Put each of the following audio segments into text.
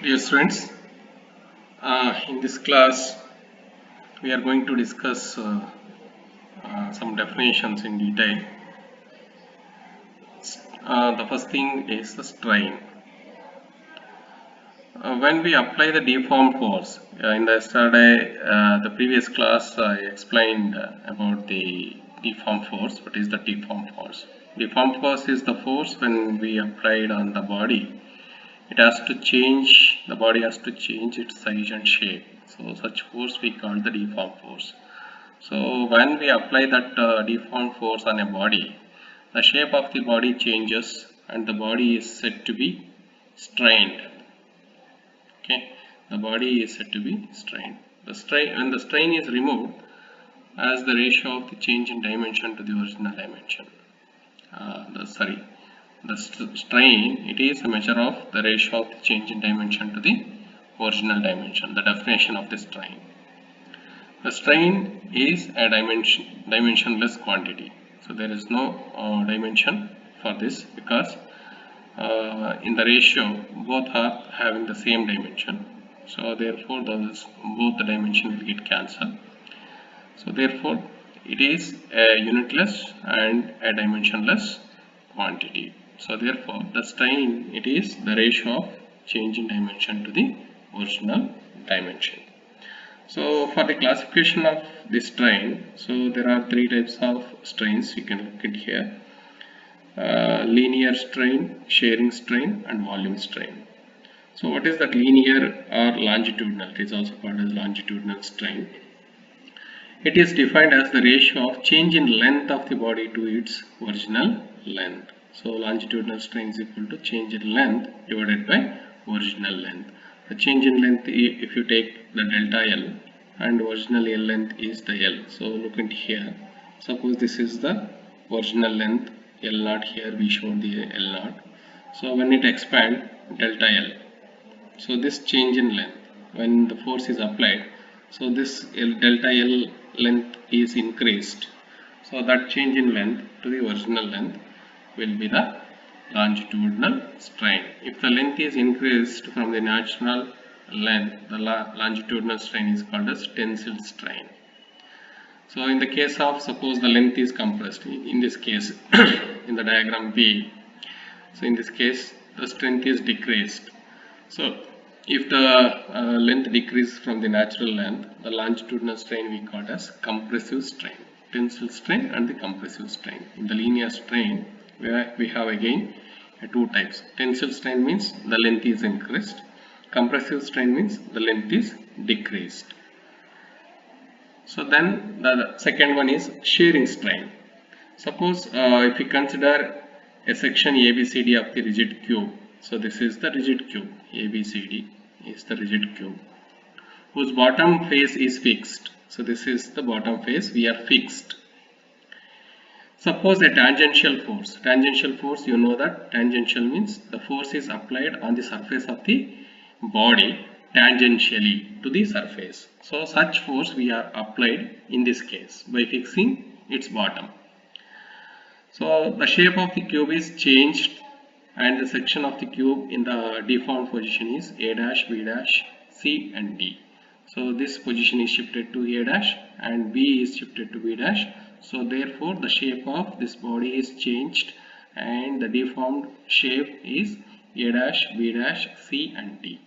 Dear students, in this class we are going to discuss some definitions in detail. The first thing is the strain. When we apply the deformed force, in the previous class I explained about the deformed force. What is the deformed force? Deformed force is the force when we applied on the body. The body has to change its size and shape. So such force we call the deformed force. So when we apply that deformed force on a body, the shape of the body changes and the body is said to be strained. Okay, the body is said to be strained. When the strain is removed, as the ratio of the change in dimension to the original dimension. The strain, it is a measure of the ratio of the change in dimension to the original dimension. The definition of the strain. The strain is a dimensionless quantity. So there is no dimension for this because in the ratio both are having the same dimension. So therefore both the dimension will get cancelled. So therefore it is a unitless and a dimensionless quantity. So therefore the strain, it is the ratio of change in dimension to the original dimension. So for the classification of this strain, so there are three types of strains you can look at here. Linear strain, shearing strain and volume strain. So what is that linear or longitudinal? It is also called as longitudinal strain. It is defined as the ratio of change in length of the body to its original length. So longitudinal strain is equal to change in length divided by original length. The change in length, if you take the delta L and original L length is the L. So look at here. Suppose this is the original length L naught. Here we showed the L naught. So when it expands delta L, so this change in length when the force is applied, so this delta L length is increased. So that change in length to the original length will be the longitudinal strain. If the length is increased from the natural length, the longitudinal strain is called as tensile strain. So in the case of, suppose the length is compressed, in this case in the diagram B, so in this case the strength is decreased. So if the length decreases from the natural length, the longitudinal strain we call as compressive strain. Tensile strain and the compressive strain. In the linear strain, we have again two types. Tensile strain means the length is increased. Compressive strain means the length is decreased. So then the second one is shearing strain. Suppose if we consider a section ABCD of the rigid cube. So this is the rigid cube. ABCD is the rigid cube whose bottom face is fixed. So this is the bottom face, we are fixed. Suppose a tangential force. Tangential force, you know that tangential means the force is applied on the surface of the body tangentially to the surface. So such force we are applied in this case by fixing its bottom. So the shape of the cube is changed and the section of the cube in the deformed position is A dash, B dash, C and D. So this position is shifted to A dash and B is shifted to B dash. So therefore the shape of this body is changed and the deformed shape is A dash, B dash, C and D.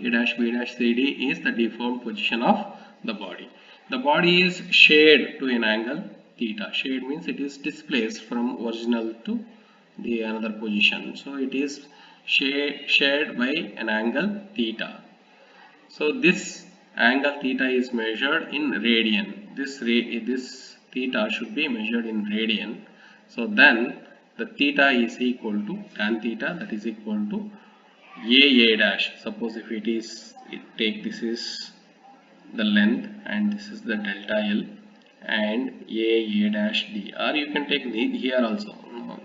A dash, B dash, C, D is the deformed position of the body. The body is sheared to an angle theta. Sheared means it is displaced from original to the another position. So it is shared by an angle theta. So this angle theta is measured in radian. This theta should be measured in radian. So then the theta is equal to tan theta, that is equal to A dash. Suppose if this is the length and this is the delta L and A dash D, or you can take here also,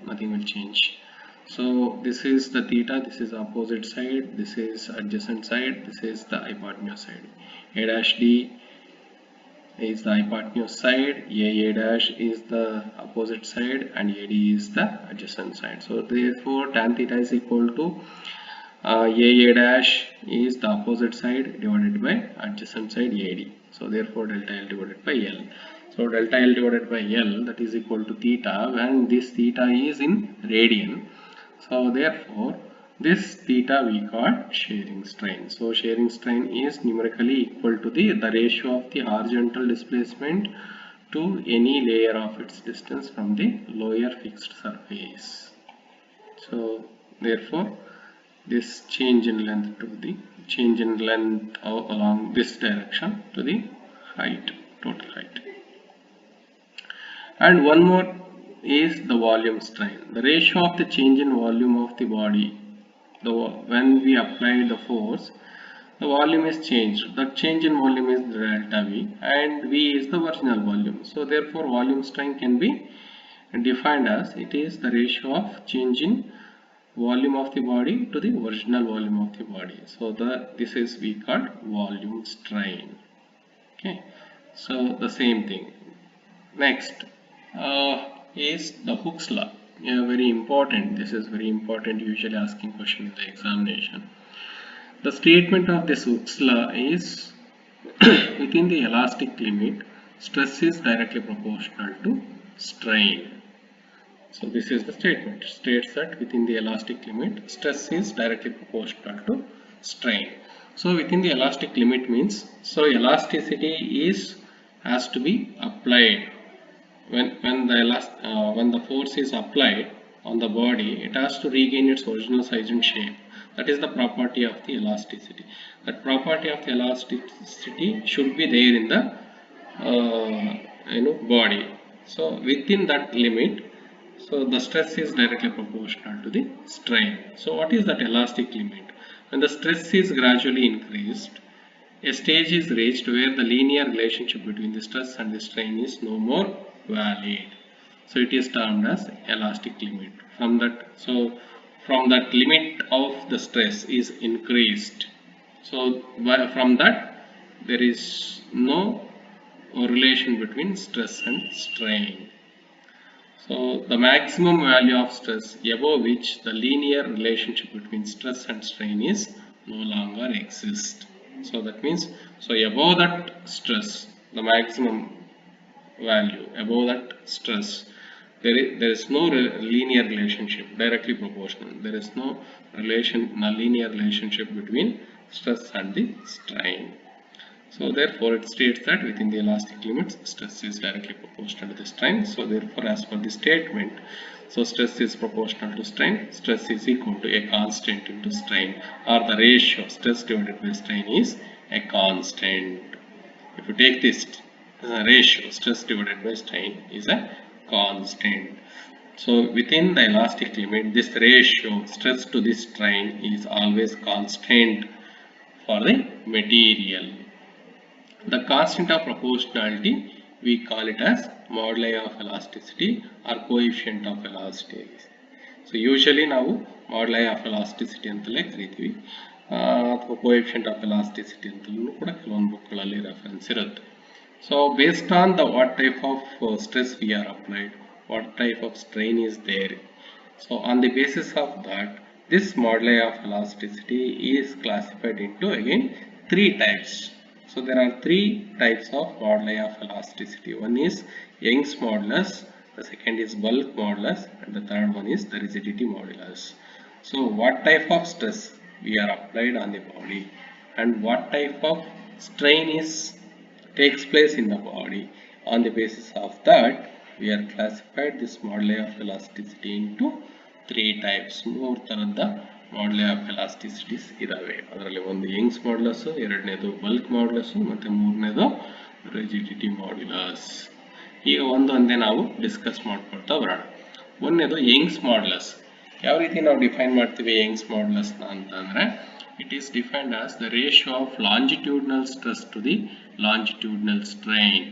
nothing will change. So this is the theta, this is opposite side, this is adjacent side, this is the hypotenuse side. A dash D is the hypotenuse side, A dash is the opposite side and AD is the adjacent side. So therefore tan theta is equal to AA dash is the opposite side divided by adjacent side AD. So therefore delta L divided by L. So delta L divided by L, that is equal to theta, when this theta is in radian. So therefore this theta we call shearing strain. So shearing strain is numerically equal to the ratio of the horizontal displacement to any layer of its distance from the lower fixed surface. So therefore this change in length to the change in length along this direction to the height, total height. And one more is the volume strain, the ratio of the change in volume of the body. When we apply the force, the volume is changed. The change in volume is delta V, and V is the original volume. So therefore volume strain can be defined as it is the ratio of change in volume of the body to the original volume of the body. So this is we called volume strain. Okay, so the same thing. Next is the Hooke's law. Very important. This is very important, usually asking question in the examination. The statement of this Hooke's law is within the elastic limit, stress is directly proportional to strain. So this is the statement. It states that within the elastic limit, stress is directly proportional to strain. So within the elastic limit means, so elasticity has to be applied when the force is applied on the body. It has to regain its original size and shape. That is the property of the elasticity. That property of the elasticity should be there in the body. So within that limit, so the stress is directly proportional to the strain. So what is that elastic limit? When the stress is gradually increased, a stage is reached where the linear relationship between the stress and the strain is no more valid. So it is termed as elastic limit. From that limit of the stress is increased. So from that there is no relation between stress and strain. So the maximum value of stress above which the linear relationship between stress and strain is no longer exists. So that means, so above that stress, the maximum value above that stress, there is no linear relationship directly proportional. There is no linear relationship between stress and the strain. So therefore it states that within the elastic limits, stress is directly proportional to the strain. So therefore as per the statement, so stress is proportional to strain. Stress is equal to a constant into strain, or the ratio stress divided by strain is a constant. If you take this ratio stress divided by strain is a constant. So within the elastic limit, this ratio stress to the strain is always constant for the material. The constant of proportionality, we call it as moduli of elasticity or coefficient of elasticity. So usually ನಾವು moduli of elasticity ಅಂತಲೇ ಕರಿತೀವಿ, ಅಥವಾ coefficient of elasticity ಅಂತಲೂ ಕೂಡ ಕೆಲವೊಂದು ಬುಕ್ಗಳಲ್ಲಿ reference ಇರುತ್ತೆ. So based on the what type of stress we are applied, what type of strain is there, so on the basis of that, this moduli of elasticity is classified into again 3 types. So there are 3 types of moduli of elasticity. One is Young's modulus, the second is bulk modulus, and the third one is the rigidity modulus. So what type of stress we are applied on the body and what type of strain takes place in the body, on the basis of that we are classified this moduli of elasticity into 3 types. 3 ತರಹದ moduli of elasticities ಇದಾವೆ. ಅದರಲ್ಲಿ ಒಂದು Young's modulus, ಎರಡನೇದು bulk modulus ಮತ್ತು ಮೂರನೇದು rigidity modulus. ಈಗ ಒಂದೊಂದೇ ನಾವು ಡಿಸ್ಕಸ್ ಮಾಡ್ಕೊಳ್ತಾ ಬರೋಣ. ಒಂದನೇದು ಯಂಗ್ಸ್ ಮಾಡ್ಯುಲಸ್. ಯಾವ ರೀತಿ ನಾವು ಡಿಫೈನ್ ಮಾಡ್ತೀವಿ ಯಂಗ್ಸ್ ಮಾಡ್ಯುಲಸ್ನ ಅಂತಂದರೆ, it is defined as the ratio of longitudinal stress to the longitudinal strain.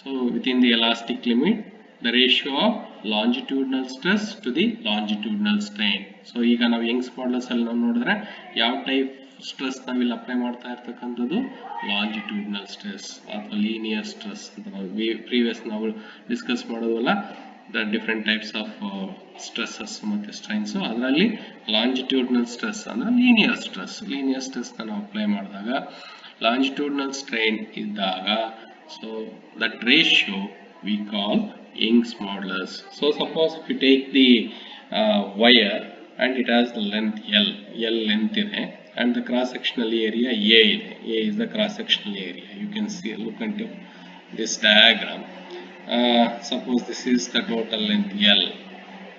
So within the elastic limit, the ratio of longitudinal stress to the longitudinal strain. So ಈಗ ನಾವು Young's modulus ಅಲ್ಲಿ ನಾವು ನೋಡಿದ್ರೆ ಯಾವ type stress ನಾವಿಲ್ಲಿ apply ಮಾಡ್ತಾ ಇರ್ತಕ್ಕಂಥದ್ದು longitudinal stress ಅಥವಾ ಲೀನಿಯರ್ ಸ್ಟ್ರೆಸ್ ಅಂತ ನಾವು ಪ್ರೀವಿಯಸ್ ನಾವು ಡಿಸ್ಕಸ್ ಮಾಡೋದಲ್ಲ. the different types of stresses ಮತ್ತು strains. ಅದರಲ್ಲಿ longitudinal stress ಅಂದ್ರೆ linear stress ನಾವು ಅಪ್ಲೈ ಮಾಡಿದಾಗ longitudinal strain ಇದ್ದಾಗ so that ratio we call Young's modulus. So suppose if you take the wire and it has the length L length ಇದೆ and the cross sectional area A ಇದೆ. A is the cross sectional area. You can see, look into this diagram. Suppose this is the total length L.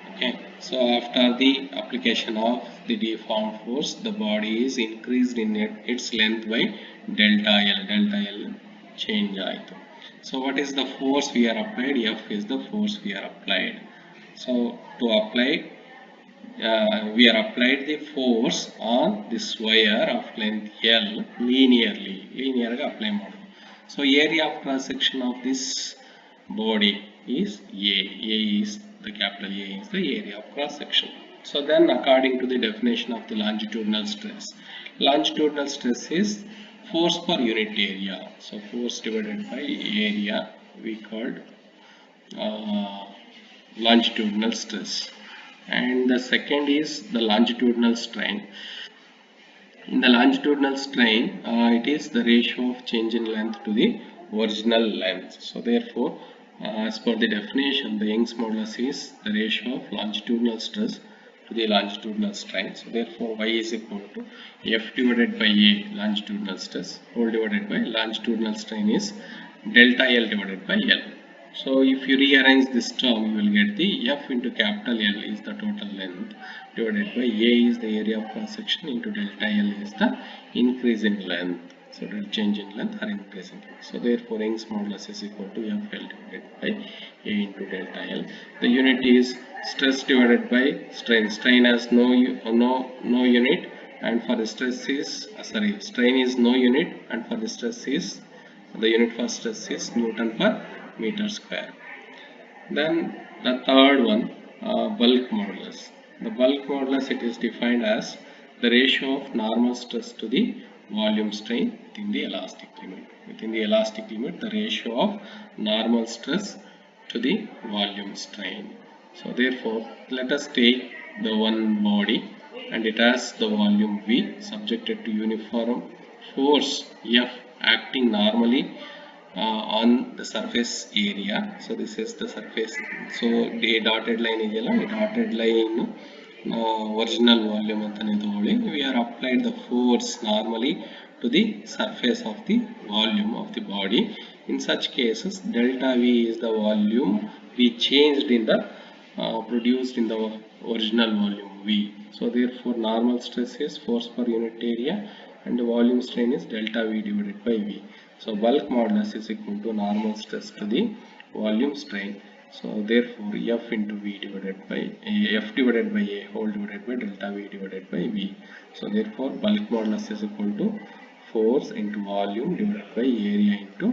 Okay, so after the application of the deformed force, the body is increased in its length by delta L change ಆಯಿತು. So what is the force we are applied? F is the force we are applied. So to apply we are applied the force on this wire of length L linear apply ಮಾಡೋದು. So area of cross section of this body is A is the capital A is the area of cross section. So then according to the definition of the longitudinal stress is force per unit area. So force divided by area we called longitudinal stress. And the second is the longitudinal strain. In the longitudinal strain, it is the ratio of change in length to the original length. So therefore, as per the definition, the Young's modulus is the ratio of longitudinal stress to the longitudinal strain. So therefore, y is equal to F divided by A longitudinal stress whole divided by longitudinal strain is delta L divided by L. So if you rearrange this term, you will get the F into capital L is the total length divided by A is the area of cross section into delta L is the increase in length. So the change in length or increase in length. So therefore Young's modulus is equal to F L divided by A into delta L. The unit is stress divided by strain. Strain has no unit, and for the stress is strain is no unit, and for the stress is the unit for stress is Newton per meter square. Then the third one, bulk modulus. The bulk modulus, it is defined as the ratio of normal stress to the volume strain within the elastic limit. Within the elastic limit, the ratio of normal stress to the volume strain. So therefore, let us take the one body and it has the volume V subjected to uniform force F acting normally on the surface area. So this is the surface. So the dotted line is the dotted line original volume antane tagolli. We are applied the force normally to the surface of the volume of the body. In such cases, delta V is the volume we changed in the produced in the original volume V. So therefore normal stress is force per unit area and the volume strain is delta V divided by V. So bulk modulus is equal to normal stress to the volume strain. So therefore F into V divided by F divided by A whole divided by delta V divided by V. So therefore bulk modulus is equal to force into volume divided by area into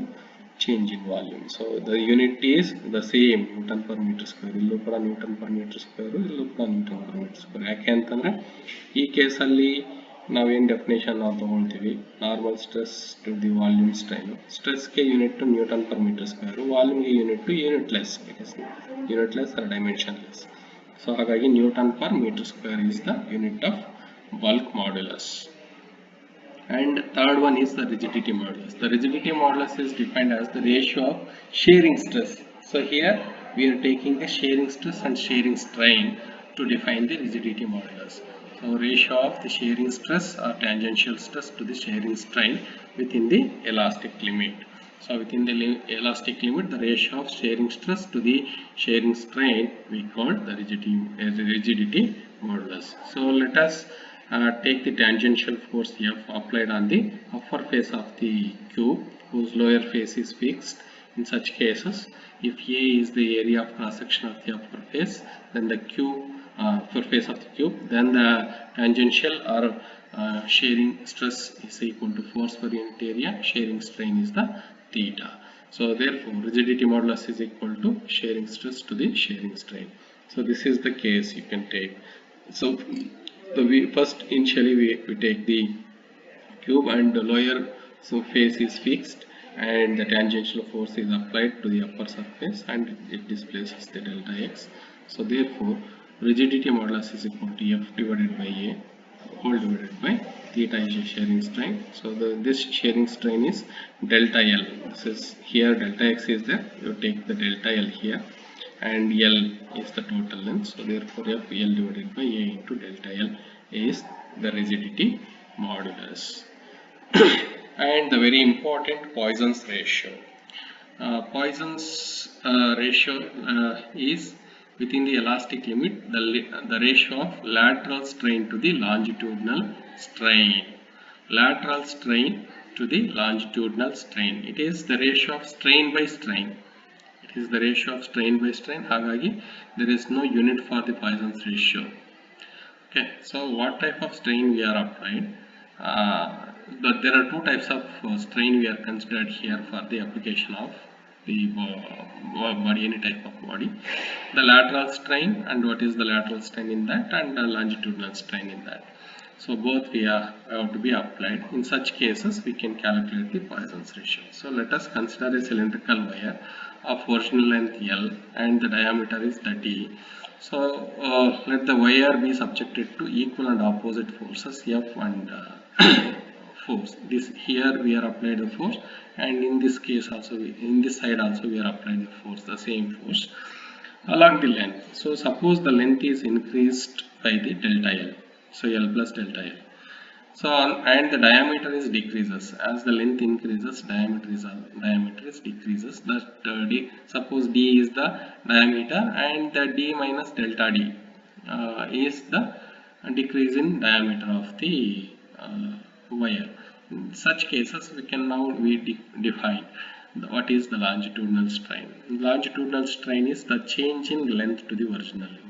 change in volume. So the unit is the same, Newton per meter square. Illu kuda Newton per meter square, illu kuda Newton per meter square. ಯಾಕೆ ಅಂತಂದ್ರೆ ಈ ಕೇಸಲ್ಲಿ ನಾವೇನು definition ನಾವು ತಗೊಳ್ತೀವಿ, normal stress to the volume strain. ಸ್ಟ್ರೆಸ್ಗೆ unit newton per metre square, ವಾಲ್ಯೂಮ್ಗೆ unitless, unitless or dimensionless. So ಹಾಗಾಗಿ newton per metre square is the unit of bulk modulus. And third one is the rigidity modulus. The rigidity modulus is defined as the ratio of shearing stress. So here we are taking the shearing stress and shearing strain to define the rigidity modulus. So ratio of the shearing stress or tangential stress to the shearing strain within the elastic limit. So within the elastic limit, the ratio of shearing stress to the shearing strain we call the rigidity modulus. So let us take the tangential force F applied on the upper face of the cube whose lower face is fixed. In such cases, if A is the area of cross section of the upper face, then the cube upper face of the cube, then the tangential or shearing stress is equal to force per unit area, shearing strain is the theta. So therefore rigidity modulus is equal to shearing stress to the shearing strain. So this is the case you can take. So first initially we take the cube and the lower face is fixed. and the tangential force is applied to the upper surface and it displaces the delta x. So therefore rigidity modulus is equal to F divided by A whole divided by theta is a shearing strain. So this shearing strain is delta L. This is here delta x is there, you take the delta L here, and L is the total length. So therefore F L divided by A into delta L is the rigidity modulus. And the very important Poisson's ratio. Poisson's ratio is within the elastic limit the ratio of lateral strain to the longitudinal strain. Lateral strain to the longitudinal strain. It is the ratio of strain by strain. It is the ratio of strain by strain. Hagagi, there is no unit for the Poisson's ratio. Okay, so what type of strain we are applied? But there are two types of strain we are considered here for the application of the body, any type of body. The lateral strain, and what is the lateral strain in that, and the longitudinal strain in that. So both we have to be applied. In such cases we can calculate the Poisson's ratio. So let us consider a cylindrical wire of original length L and the diameter is 30. So let the wire be subjected to equal and opposite forces F and force. This here we are applied the force, and in this case also in this side also we are applying the force, the same force along the length. So suppose the length is increased by the delta L, so L plus delta L. So and the diameter is decreases as the length increases, diameter is decreases. That suppose D is the diameter and the D minus delta D is the decrease in diameter of the wire. In such cases we can now define what is the longitudinal strain. Longitudinal strain is the change in length to the original length.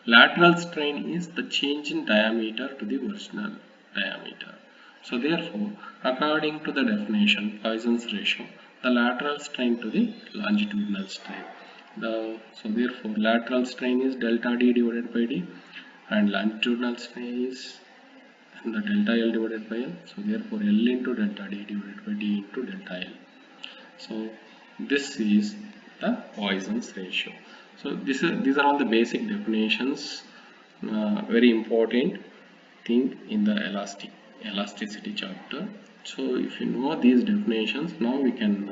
Lateral strain is the change in diameter to the original diameter. So therefore, according to the definition, Poisson's ratio, the lateral strain to the longitudinal strain. So therefore, lateral strain is delta D divided by D, and longitudinal strain is the delta L divided by L. So therefore, L into delta D divided by D into delta L. So this is the Poisson's ratio. So these are all the basic definitions, very important thing in the elasticity chapter. So if you know these definitions, now we can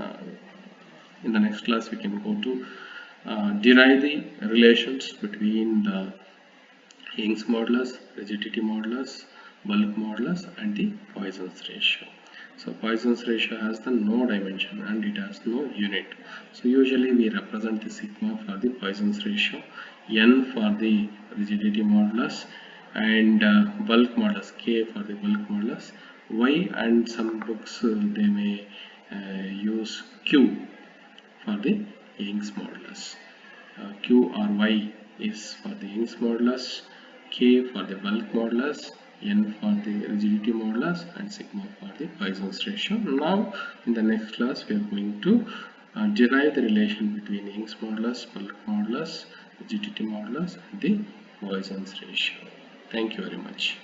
in the next class we can go to derive the relations between the Young's modulus, rigidity modulus, bulk modulus and the Poisson's ratio. So Poisson's ratio has the no dimension and it has no unit. So usually we represent the sigma for the Poisson's ratio, n for the rigidity modulus, and bulk modulus, k for the bulk modulus, y, and some books they may use q for the Young's modulus. Q or y is for the Young's modulus, k for the bulk modulus, n for the rigidity modulus, and sigma for the Poisson's ratio. Now in the next class we are going to derive the relation between Young's modulus, bulk modulus, rigidity modulus and the Poisson's ratio. Thank you very much.